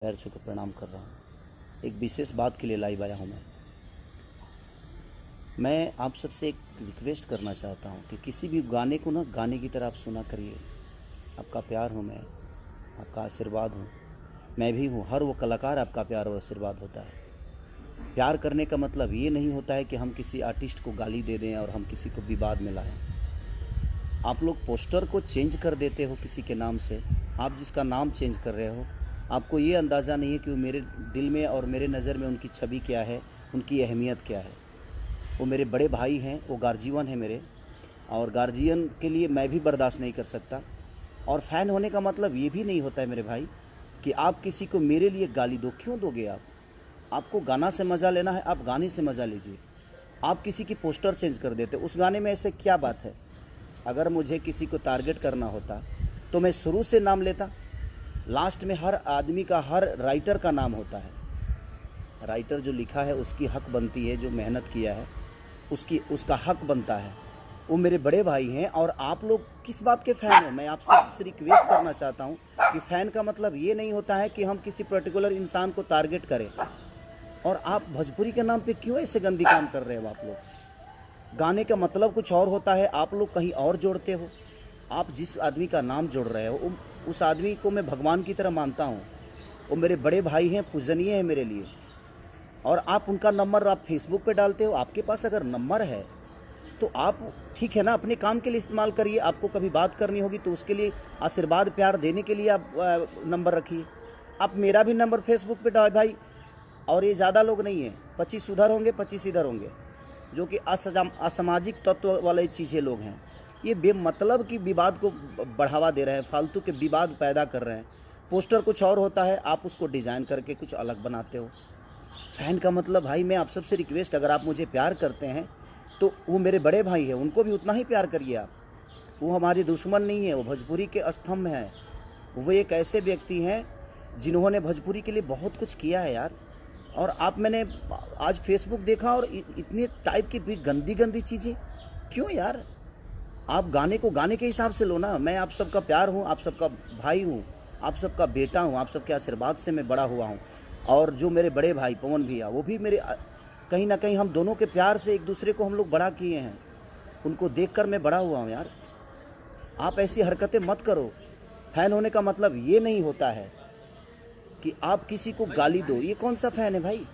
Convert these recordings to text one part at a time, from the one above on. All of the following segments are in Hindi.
पैर छू के प्रणाम कर रहा हूँ। एक विशेष बात के लिए लाइव आया हूँ मैं आप सबसे एक रिक्वेस्ट करना चाहता हूँ कि किसी भी गाने को ना गाने की तरह आप सुना करिए। आपका प्यार हूँ मैं, आपका आशीर्वाद हूँ, मैं भी हूँ। हर वो कलाकार आपका प्यार और आशीर्वाद होता है। प्यार करने का मतलब ये नहीं होता है कि हम किसी आर्टिस्ट को गाली दे दें और हम किसी को विवाद में लाएं। आप लोग पोस्टर को चेंज कर देते हो किसी के नाम से। आप जिसका नाम चेंज कर रहे हो, आपको ये अंदाज़ा नहीं है कि वो मेरे दिल में और मेरे नज़र में उनकी छवि क्या है, उनकी अहमियत क्या है। वो मेरे बड़े भाई हैं, वो गार्जियन हैं मेरे, और गार्जियन के लिए मैं भी बर्दाश्त नहीं कर सकता। और फ़ैन होने का मतलब ये भी नहीं होता है मेरे भाई कि आप किसी को मेरे लिए गाली दो। क्यों दोगे आप? आपको गाना से मज़ा लेना है, आप गाने से मज़ा लीजिए। आप किसी की पोस्टर चेंज कर देते, उस गाने में ऐसे क्या बात है? अगर मुझे किसी को टारगेट करना होता तो मैं शुरू से नाम लेता। लास्ट में हर आदमी का, हर राइटर का नाम होता है। राइटर जो लिखा है उसकी हक बनती है, जो मेहनत किया है उसका हक बनता है। वो मेरे बड़े भाई हैं। और आप लोग किस बात के फ़ैन हो? मैं आपसे रिक्वेस्ट करना चाहता हूँ कि फ़ैन का मतलब ये नहीं होता है कि हम किसी पर्टिकुलर इंसान को टारगेट करें। और आप भोजपुरी के नाम पे क्यों ऐसे गंदी काम कर रहे हो? आप लोग, गाने का मतलब कुछ और होता है, आप लोग कहीं और जोड़ते हो। आप जिस आदमी का नाम जोड़ रहे हो उस आदमी को मैं भगवान की तरह मानता हूँ। वो मेरे बड़े भाई हैं, पूजनीय हैं मेरे लिए। और आप उनका नंबर आप फेसबुक पे डालते हो। आपके पास अगर नंबर है तो आप, ठीक है ना, अपने काम के लिए इस्तेमाल करिए। आपको कभी बात करनी होगी तो उसके लिए आशीर्वाद प्यार देने के लिए आप नंबर रखिए। आप मेरा भी नंबर फेसबुक पे डाल भाई। और ये ज़्यादा लोग नहीं हैं, 25 उधर होंगे 25 इधर होंगे, जो कि असामाजिक तत्व वाले चीज़ें लोग हैं। ये बेमतलब की विवाद को बढ़ावा दे रहे हैं, फालतू के विवाद पैदा कर रहे हैं। पोस्टर कुछ और होता है, आप उसको डिज़ाइन करके कुछ अलग बनाते हो। फ़ैन का मतलब, भाई मैं आप सबसे रिक्वेस्ट, अगर आप मुझे प्यार करते हैं तो वो मेरे बड़े भाई हैं, उनको भी उतना ही प्यार करिए आप। वो हमारे दुश्मन नहीं है, वो भोजपुरी के स्तंभ हैं। वो एक ऐसे व्यक्ति हैं जिन्होंने भोजपुरी के लिए बहुत कुछ किया है यार। और आप, मैंने आज फेसबुक देखा और इतने टाइप की भी गंदी गंदी चीज़ें क्यों यार? आप गाने को गाने के हिसाब से लो ना। मैं आप सबका प्यार हूँ, आप सबका भाई हूँ, आप सबका बेटा हूँ, आप सबके आशीर्वाद से मैं बड़ा हुआ हूँ। और जो मेरे बड़े भाई पवन भैया, वो भी मेरे, कहीं ना कहीं हम दोनों के प्यार से एक दूसरे को हम लोग बड़ा किए हैं। उनको देखकर मैं बड़ा हुआ हूँ यार। आप ऐसी हरकतें मत करो। फ़ैन होने का मतलब ये नहीं होता है कि आप किसी को गाली दो। ये कौन सा फ़ैन है भाई?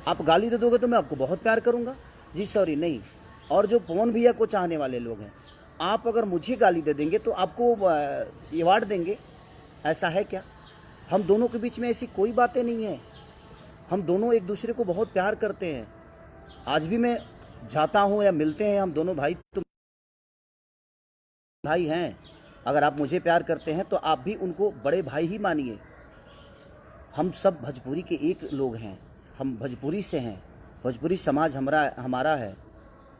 आप गाली दे दोगे तो मैं आपको बहुत प्यार करूँगा जी, सॉरी नहीं। और जो पवन भैया को चाहने वाले लोग हैं, आप अगर मुझे गाली दे देंगे तो आपको अवार्ड देंगे, ऐसा है क्या? हम दोनों के बीच में ऐसी कोई बातें नहीं है। हम दोनों एक दूसरे को बहुत प्यार करते हैं। आज भी मैं जाता हूँ या मिलते हैं, हम दोनों भाई तो भाई हैं। अगर आप मुझे प्यार करते हैं तो आप भी उनको बड़े भाई ही मानिए। हम सब भोजपुरी के एक लोग हैं, हम भोजपुरी से हैं, भोजपुरी समाज हमारा है।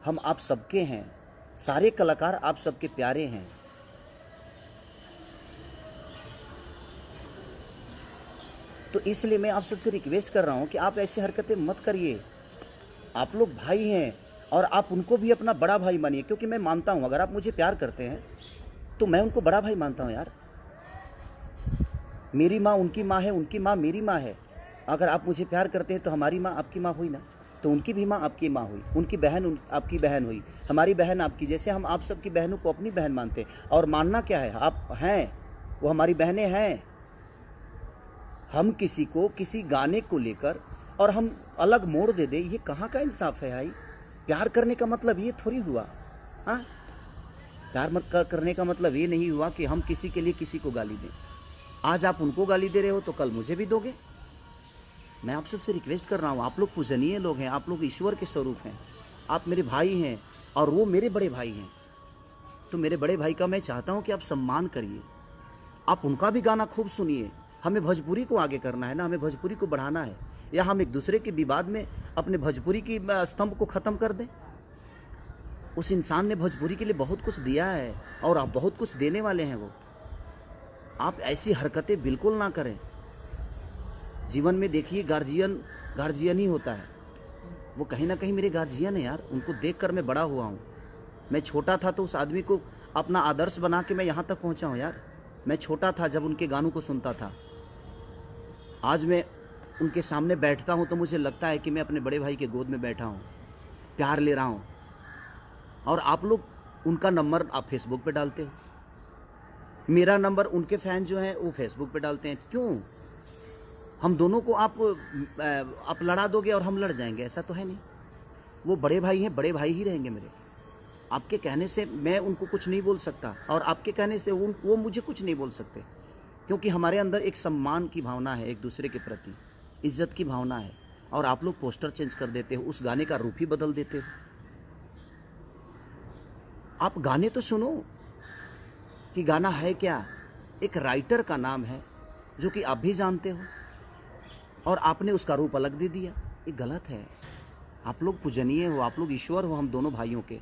हम आप सबके हैं, सारे कलाकार आप सबके प्यारे हैं। तो इसलिए मैं आप सबसे रिक्वेस्ट कर रहा हूँ कि आप ऐसी हरकतें मत करिए। आप लोग भाई हैं और आप उनको भी अपना बड़ा भाई मानिए। क्योंकि मैं मानता हूँ, अगर आप मुझे प्यार करते हैं तो मैं उनको बड़ा भाई मानता हूँ यार। मेरी माँ उनकी माँ है, उनकी माँ मेरी माँ है। अगर आप मुझे प्यार करते हैं तो हमारी माँ आपकी माँ हुई ना, तो उनकी भी माँ आपकी माँ हुई, उनकी बहन आपकी बहन हुई, हमारी बहन आपकी। जैसे हम आप सबकी बहनों को अपनी बहन मानते हैं। और मानना क्या है, आप हैं, वो हमारी बहनें हैं। हम किसी को किसी गाने को लेकर और हम अलग मोड़ दे दे, ये कहाँ का इंसाफ है भाई? प्यार करने का मतलब ये थोड़ी हुआ। हाँ, प्यार मत करने का मतलब ये नहीं हुआ कि हम किसी के लिए किसी को गाली दें। आज आप उनको गाली दे रहे हो तो कल मुझे भी दोगे। मैं आप सबसे रिक्वेस्ट कर रहा हूँ, आप लोग पूजनीय लोग हैं, आप लोग ईश्वर के स्वरूप हैं, आप मेरे भाई हैं और वो मेरे बड़े भाई हैं। तो मेरे बड़े भाई का मैं चाहता हूँ कि आप सम्मान करिए, आप उनका भी गाना खूब सुनिए। हमें भोजपुरी को आगे करना है ना, हमें भोजपुरी को बढ़ाना है। या हम एक दूसरे के विवाद में अपने भोजपुरी की स्तंभ को ख़त्म कर दें? उस इंसान ने भोजपुरी के लिए बहुत कुछ दिया है और आप बहुत कुछ देने वाले हैं। वो, आप ऐसी हरकतें बिल्कुल ना करें। जीवन में देखिए, गार्जियन ही होता है। वो कहीं ना कहीं मेरे गार्जियन है यार, उनको देखकर मैं बड़ा हुआ हूँ। मैं छोटा था तो उस आदमी को अपना आदर्श बना के मैं यहाँ तक पहुँचा हूँ यार। मैं छोटा था जब उनके गानों को सुनता था। आज मैं उनके सामने बैठता हूँ तो मुझे लगता है कि मैं अपने बड़े भाई के गोद में बैठा हूँ, प्यार ले रहा हूँ। और आप लोग उनका नंबर आप फेसबुक पे डालते हो, मेरा नंबर उनके फैन जो हैं वो फेसबुक पे डालते हैं। क्यों? हम दोनों को आप लड़ा दोगे और हम लड़ जाएंगे? ऐसा तो है नहीं। वो बड़े भाई हैं, बड़े भाई ही रहेंगे मेरे। आपके कहने से मैं उनको कुछ नहीं बोल सकता और आपके कहने से वो मुझे कुछ नहीं बोल सकते, क्योंकि हमारे अंदर एक सम्मान की भावना है, एक दूसरे के प्रति इज्जत की भावना है। और आप लोग पोस्टर चेंज कर देते हो, उस गाने का रूप ही बदल देते हो। आप गाने तो सुनो कि गाना है क्या। एक राइटर का नाम है जो कि आप भी जानते हो, और आपने उसका रूप अलग दे दिया। ये गलत है। आप लोग पूजनीय हो, आप लोग ईश्वर हो हम दोनों भाइयों के,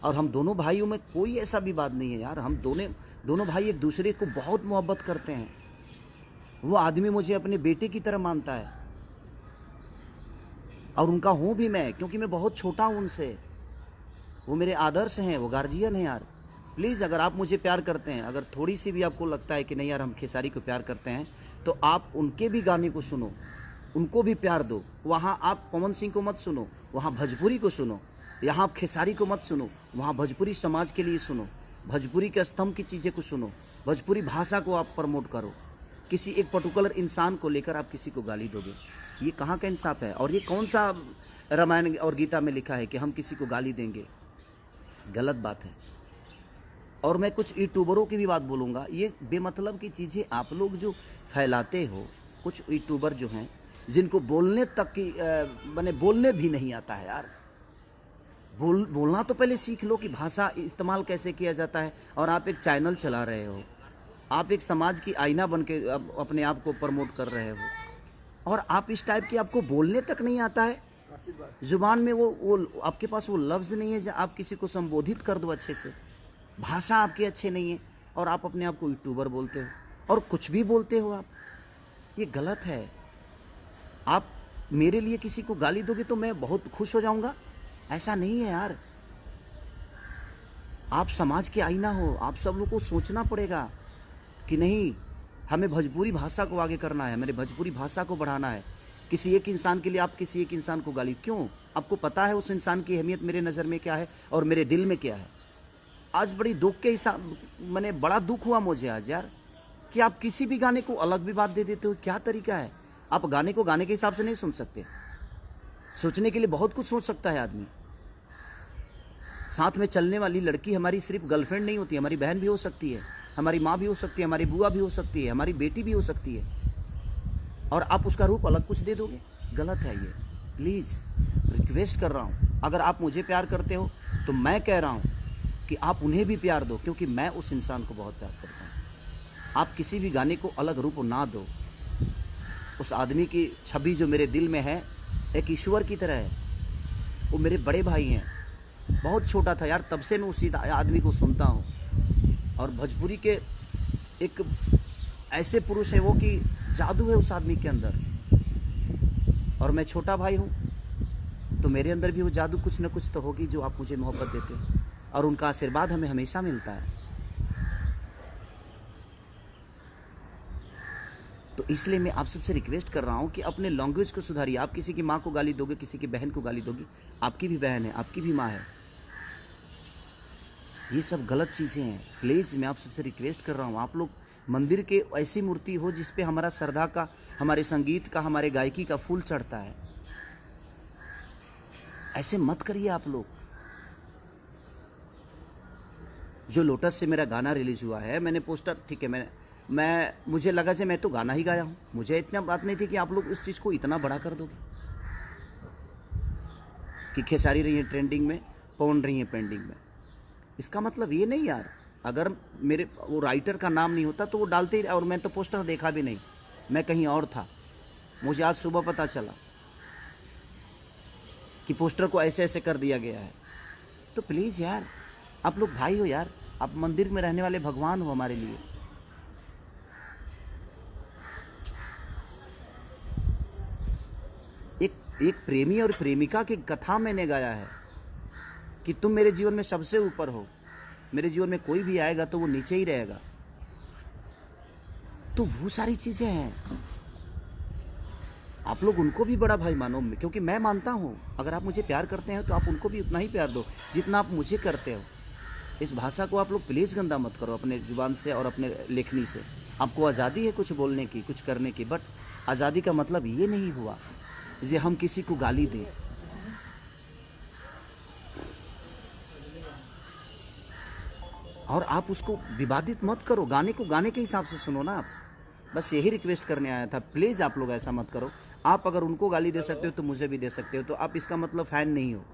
और हम दोनों भाइयों में कोई ऐसा विवाद नहीं है यार। हम दोनों भाई एक दूसरे को बहुत मोहब्बत करते हैं। वो आदमी मुझे अपने बेटे की तरह मानता है और उनका हूँ भी मैं, क्योंकि मैं बहुत छोटा हूँ उनसे। वो मेरे आदर्श हैं, वो गार्जियन हैं यार। प्लीज़ अगर आप मुझे प्यार करते हैं, अगर थोड़ी सी भी आपको लगता है कि नहीं यार हम खेसारी को प्यार करते हैं, तो आप उनके भी गाने को सुनो, उनको भी प्यार दो। वहाँ आप पवन सिंह को मत सुनो, वहाँ भोजपुरी को सुनो। यहाँ आप खेसारी को मत सुनो, वहाँ भोजपुरी समाज के लिए सुनो, भोजपुरी के स्तंभ की चीज़ें को सुनो, भोजपुरी भाषा को आप प्रमोट करो। किसी एक पर्टिकुलर इंसान को लेकर आप किसी को गाली दोगे, ये कहाँ का इंसाफ है? और ये कौन सा रामायण और गीता में लिखा है कि हम किसी को गाली देंगे? गलत बात है। और मैं कुछ यूट्यूबरों की भी बात बोलूँगा। ये बेमतलब की चीज़ें आप लोग जो फैलाते हो, कुछ यूट्यूबर जो हैं जिनको बोलने तक की मैंने बोलने भी नहीं आता है यार। बोलना तो पहले सीख लो कि भाषा इस्तेमाल कैसे किया जाता है। और आप एक चैनल चला रहे हो, आप एक समाज की आईना बन के अपने आप को प्रमोट कर रहे हो, और आप इस टाइप की आपको बोलने तक नहीं आता है। जुबान में वो आपके पास वो लफ्ज़ नहीं है जो आप किसी को संबोधित कर दो अच्छे से। भाषा आपकी अच्छी नहीं है और आप अपने आप को यूट्यूबर बोलते हो और कुछ भी बोलते हो आप। ये गलत है। आप मेरे लिए किसी को गाली दोगे तो मैं बहुत खुश हो जाऊंगा, ऐसा नहीं है यार। आप समाज के आईना हो, आप सब लोग को सोचना पड़ेगा कि नहीं, हमें भोजपुरी भाषा को आगे करना है, मेरे भोजपुरी भाषा को बढ़ाना है। किसी एक इंसान के लिए आप किसी एक इंसान को गाली क्यों? आपको पता है उस इंसान की अहमियत मेरे नज़र में क्या है और मेरे दिल में क्या है। आज बड़ी दुख के हिसाब मैंने बड़ा दुख हुआ मुझे आज यार, कि आप किसी भी गाने को अलग भी बात दे देते हो। क्या तरीका है? आप गाने को गाने के हिसाब से नहीं सुन सकते। सोचने के लिए बहुत कुछ सोच सकता है आदमी। साथ में चलने वाली लड़की हमारी सिर्फ गर्लफ्रेंड नहीं होती, हमारी बहन भी हो सकती है, हमारी माँ भी हो सकती है, हमारी बुआ भी हो सकती है, हमारी बेटी भी हो सकती है, और आप उसका रूप अलग कुछ दे दोगे। गलत है ये। प्लीज़ रिक्वेस्ट कर रहा हूँ, अगर आप मुझे प्यार करते हो तो मैं कह रहा हूँ कि आप उन्हें भी प्यार दो, क्योंकि मैं उस इंसान को बहुत प्यार करता हूँ। आप किसी भी गाने को अलग रूप ना दो। उस आदमी की छवि जो मेरे दिल में है एक ईश्वर की तरह है। वो मेरे बड़े भाई हैं। बहुत छोटा था यार, तब से मैं उसी आदमी को सुनता हूँ। और भोजपुरी के एक ऐसे पुरुष है वो कि जादू है उस आदमी के अंदर। और मैं छोटा भाई हूँ तो मेरे अंदर भी वो जादू कुछ न कुछ तो होगी जो आप मुझे मोहब्बत देते हैं, और उनका आशीर्वाद हमें हमेशा मिलता है। तो इसलिए मैं आप सबसे रिक्वेस्ट कर रहा हूँ कि अपने लैंग्वेज को सुधारिए। आप किसी की माँ को गाली दोगे, किसी की बहन को गाली दोगे, आपकी भी बहन है, आपकी भी माँ है। ये सब गलत चीज़ें हैं। प्लीज़ मैं आप सबसे रिक्वेस्ट कर रहा हूँ, आप लोग मंदिर के ऐसी मूर्ति हो जिस पे हमारा श्रद्धा का, हमारे संगीत का, हमारे गायकी का फूल चढ़ता है। ऐसे मत करिए आप लोग। जो लोटस से मेरा गाना रिलीज हुआ है, मैंने पोस्टर, ठीक है, मैं मुझे लगा कि मैं तो गाना ही गाया हूँ। मुझे इतना बात नहीं थी कि आप लोग उस चीज़ को इतना बड़ा कर दोगे कि खेसारी रही है ट्रेंडिंग में, पवन रही है पेंडिंग में। इसका मतलब ये नहीं यार, अगर मेरे वो राइटर का नाम नहीं होता तो वो डालते ही, और मैं तो पोस्टर देखा भी नहीं, मैं कहीं और था। मुझे आज सुबह पता चला कि पोस्टर को ऐसे ऐसे कर दिया गया है। तो प्लीज़ यार, आप लोग भाई हो यार, आप मंदिर में रहने वाले भगवान हो हमारे लिए। एक प्रेमी और प्रेमिका की कथा मैंने गाया है कि तुम मेरे जीवन में सबसे ऊपर हो, मेरे जीवन में कोई भी आएगा तो वो नीचे ही रहेगा। तो वो सारी चीज़ें हैं। आप लोग उनको भी बड़ा भाई मानो, क्योंकि मैं मानता हूँ अगर आप मुझे प्यार करते हैं तो आप उनको भी उतना ही प्यार दो जितना आप मुझे करते हो। इस भाषा को आप लोग प्लीज़ गंदा मत करो अपने जुबान से और अपने लेखनी से। आपको आज़ादी है कुछ बोलने की, कुछ करने की, बट आज़ादी का मतलब ये नहीं हुआ जे हम किसी को गाली दें। और आप उसको विवादित मत करो, गाने को गाने के हिसाब से सुनो ना आप। बस यही रिक्वेस्ट करने आया था, प्लीज़ आप लोग ऐसा मत करो। आप अगर उनको गाली दे सकते हो तो मुझे भी दे सकते हो, तो आप इसका मतलब फ़ैन नहीं हो।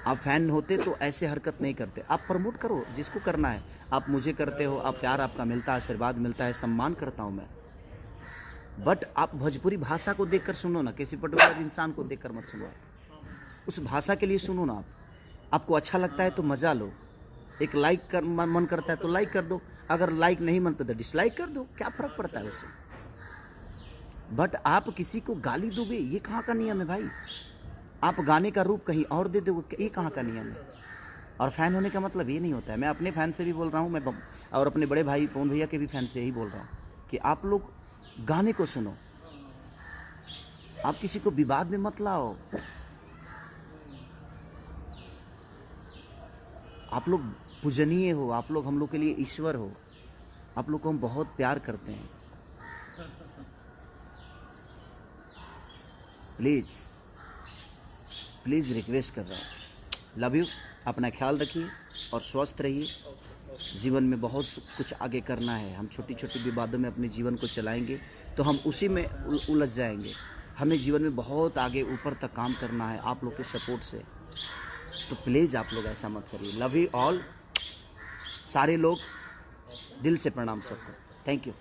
आप फ़ैन होते तो ऐसे हरकत नहीं करते। आप प्रमोट करो जिसको करना है, आप मुझे करते हो, आप प्यार आपका मिलता है, आशीर्वाद मिलता है, सम्मान करता हूँ मैं। बट आप भोजपुरी भाषा को देखकर सुनो ना, किसी पर्टिकुलर इंसान को देखकर मत सुनो। उस भाषा के लिए सुनो ना आप। आपको अच्छा लगता है तो मज़ा लो, एक लाइक कर मन करता है तो लाइक कर दो, अगर लाइक नहीं मनता तो डिसलाइक कर दो, क्या फ़र्क पड़ता है उससे। बट आप किसी को गाली दोगे, ये कहाँ का नियम है भाई। आप गाने का रूप कहीं और दे दोगे, ये कहाँ का नियम है। और फ़ैन होने का मतलब ये नहीं होता है। मैं अपने फ़ैन से भी बोल रहा हूँ, मैं और अपने बड़े भाई पवन भैया के भी फ़ैन से यही बोल रहा हूँ कि आप लोग गाने को सुनो, आप किसी को विवाद में मत लाओ। आप लोग पूजनीय हो, आप लोग हम लोग के लिए ईश्वर हो, आप लोग को हम बहुत प्यार करते हैं। प्लीज़ प्लीज़ रिक्वेस्ट कर रहा हूँ, लव यू। अपना ख्याल रखिए और स्वस्थ रहिए। जीवन में बहुत कुछ आगे करना है। हम छोटी छोटी विवादों में अपने जीवन को चलाएंगे तो हम उसी में उलझ जाएंगे। हमें जीवन में बहुत आगे ऊपर तक काम करना है आप लोग के सपोर्ट से। तो प्लीज़ आप लोग ऐसा मत करिए। लव यू ऑल, सारे लोग, दिल से प्रणाम सबको। Thank you.